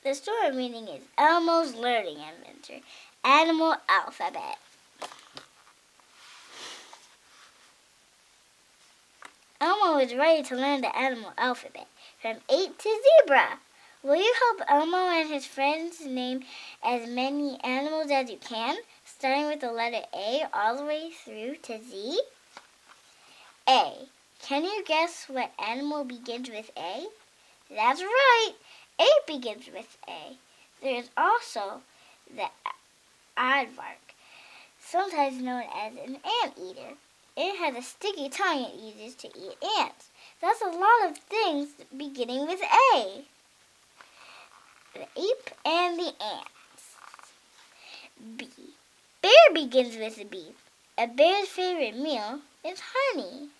The story meaning is Elmo's Learning Adventure, Animal Alphabet. Elmo is ready to learn the animal alphabet, from 8 to zebra. Will you help Elmo and his friends name as many animals as you can, starting with the letter A all the way through to Z? A. Can you guess what animal begins with A? That's right. A begins with A. There is also the aardvark, sometimes known as an anteater. It has a sticky tongue it uses to eat ants. That's a lot of things beginning with A. The ape and the ants. B. Bear begins with a B. A bear's favorite meal is honey.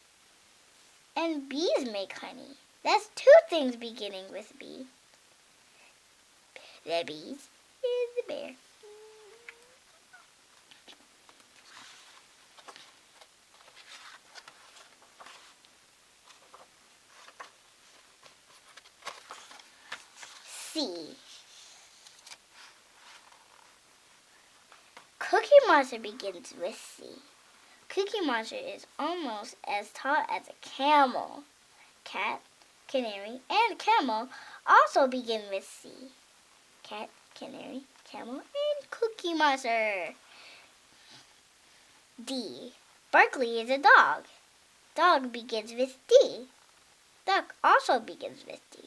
And bees make honey. That's 2 things beginning with B. The bees and the bear. C. Cookie Monster begins with C. Cookie Monster is almost as tall as a camel. Cat, canary, and camel also begin with C. Cat, canary, camel, and Cookie Monster. D. Barkley is a dog. Dog begins with D. Duck also begins with D.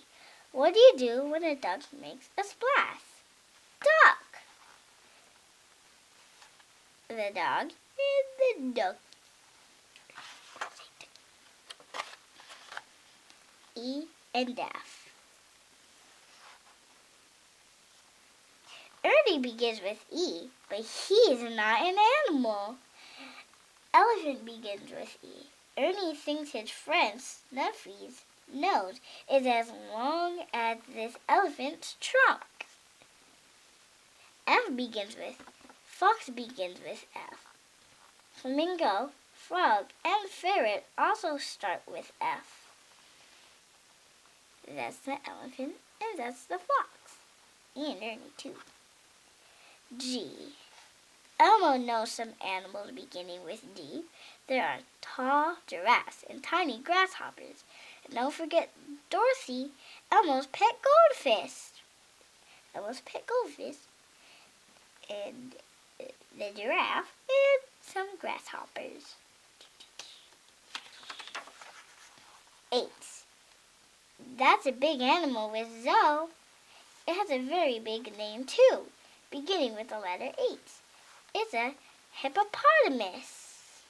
What do you do when a duck makes a splash? Duck. The dog and the duck. E and F. Ernie begins with E, but he is not an animal. Elephant begins with E. Ernie thinks his friend Snuffy's nose is as long as this elephant's trunk. F begins with Fox begins with F. Flamingo, frog, and ferret also start with F. That's the elephant, and that's the fox. And Ernie, too. G. Elmo knows some animals beginning with D. There are tall giraffes and tiny grasshoppers. And don't forget Dorothy, Elmo's pet goldfish. Elmo's pet goldfish. And the giraffe and some grasshoppers. 8. That's a big animal with Zoe. It has a very big name too, beginning with the letter H. It's a hippopotamus.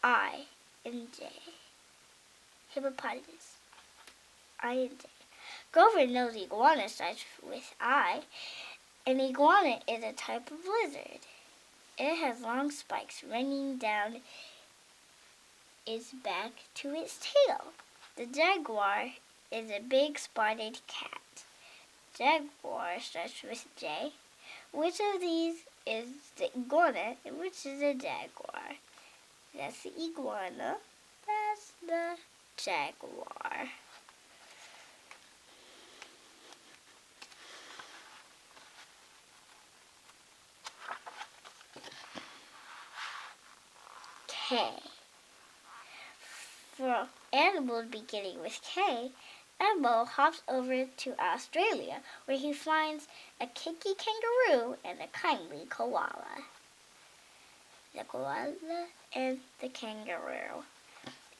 I and J. Hippopotamus. I and J. Grover knows iguana starts with I. An iguana is a type of lizard. It has long spikes running down its back to its tail. The jaguar is a big spotted cat. Jaguar starts with J. Which of these is the iguana and which is the jaguar? That's the iguana. That's the jaguar. K. For animals beginning with K, Elmo hops over to Australia, where he finds a kinky kangaroo and a kindly koala. The koala and the kangaroo.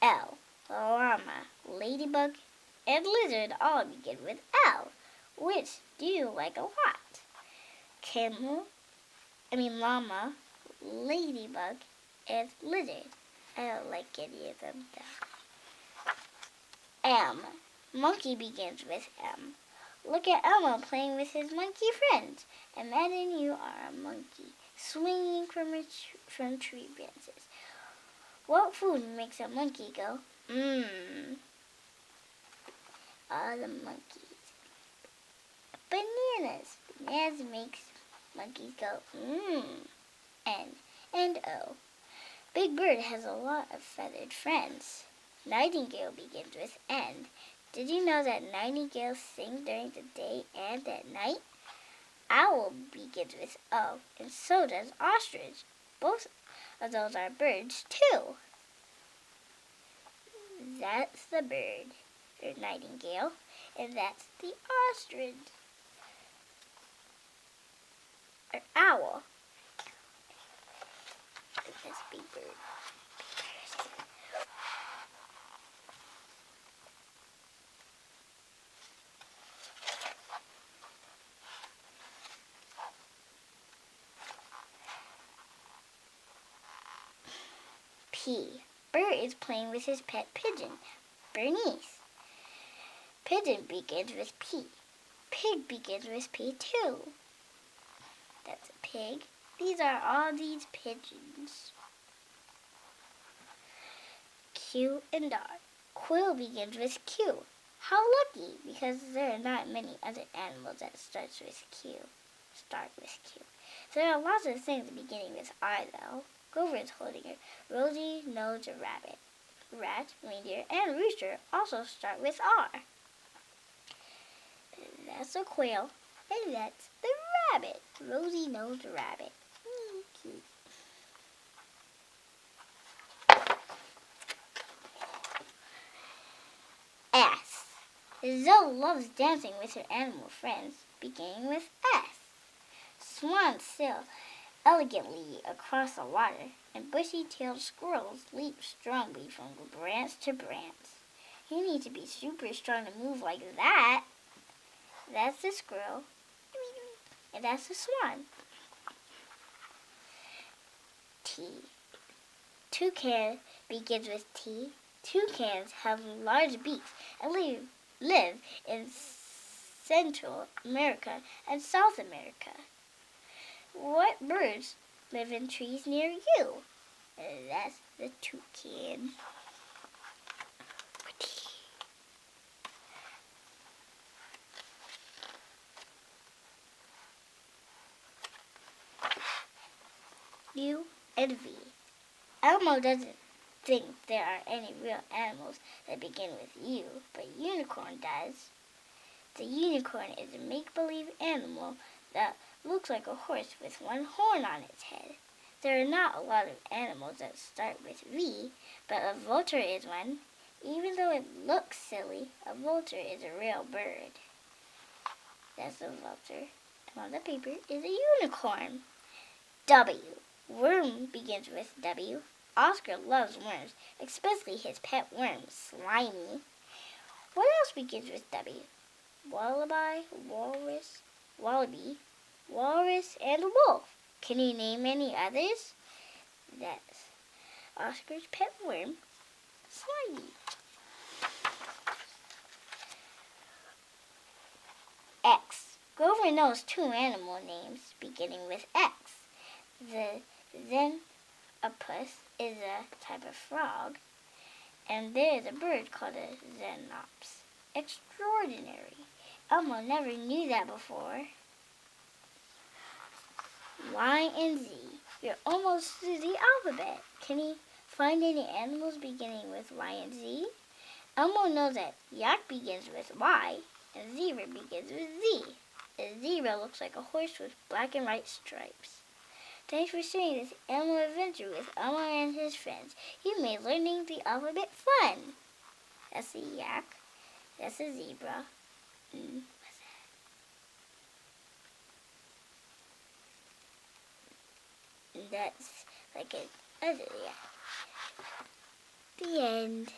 L. Llama, ladybug, and lizard all begin with L. Which do you like a lot? Llama, ladybug, and lizard. I don't like any of them though. M. Monkey begins with M. Look at Elmo playing with his monkey friends. Imagine you are a monkey swinging from tree branches. What food makes a monkey go, mmm? All the monkeys. Bananas. Bananas makes monkeys go, mmm. N and O. Big Bird has a lot of feathered friends. Nightingale begins with N. Did you know that nightingales sing during the day and at night? Owl begins with O, and so does ostrich. Both of those are birds, too. That's the bird, or nightingale, and that's the ostrich, or owl. This big bird. P. Bird is playing with his pet pigeon, Bernice. Pigeon begins with P. Pig begins with P too. That's a pig. These are all these pigeons. Q and R. Quill begins with Q. How lucky, because there are not many other animals that start with Q. There are lots of things beginning with R, though. Grover is holding a rosy-nosed rabbit. Rat, reindeer, and rooster also start with R. That's a quail, and that's the rabbit. Rosy-nosed rabbit. Cute. S. Zoe loves dancing with her animal friends, beginning with S. Swans sail elegantly across the water, and bushy-tailed squirrels leap strongly from branch to branch. You need to be super strong to move like that. That's the squirrel, and that's the swan. T. Toucan begins with T. Toucans have large beaks and live in Central America and South America. What birds live in trees near you? That's the toucan. U and V. Elmo doesn't think there are any real animals that begin with U, but Unicorn does. The unicorn is a make-believe animal that looks like a horse with one horn on its head. There are not a lot of animals that start with V, but a vulture is one. Even though it looks silly, a vulture is a real bird. That's a vulture. And on the paper is a unicorn. W. Worm begins with W. Oscar loves worms, especially his pet worm, Slimy. What else begins with W? Wallaby, walrus, wallaby, walrus, and wolf. Can you name any others? That's Oscar's pet worm, Slimy. X. Grover knows two animal names beginning with X. The Xenopus is a type of frog, and there is a bird called a Xenops. Extraordinary. Elmo never knew that before. Y and Z. You're almost through the alphabet. Can you find any animals beginning with Y and Z? Elmo knows that yak begins with Y and zebra begins with Z. A zebra looks like a horse with black and white stripes. Thanks for sharing this Elmo adventure with Elmo and his friends. You made learning the alphabet fun. That's a yak. That's a zebra. What's that? That's like a other yak. The end.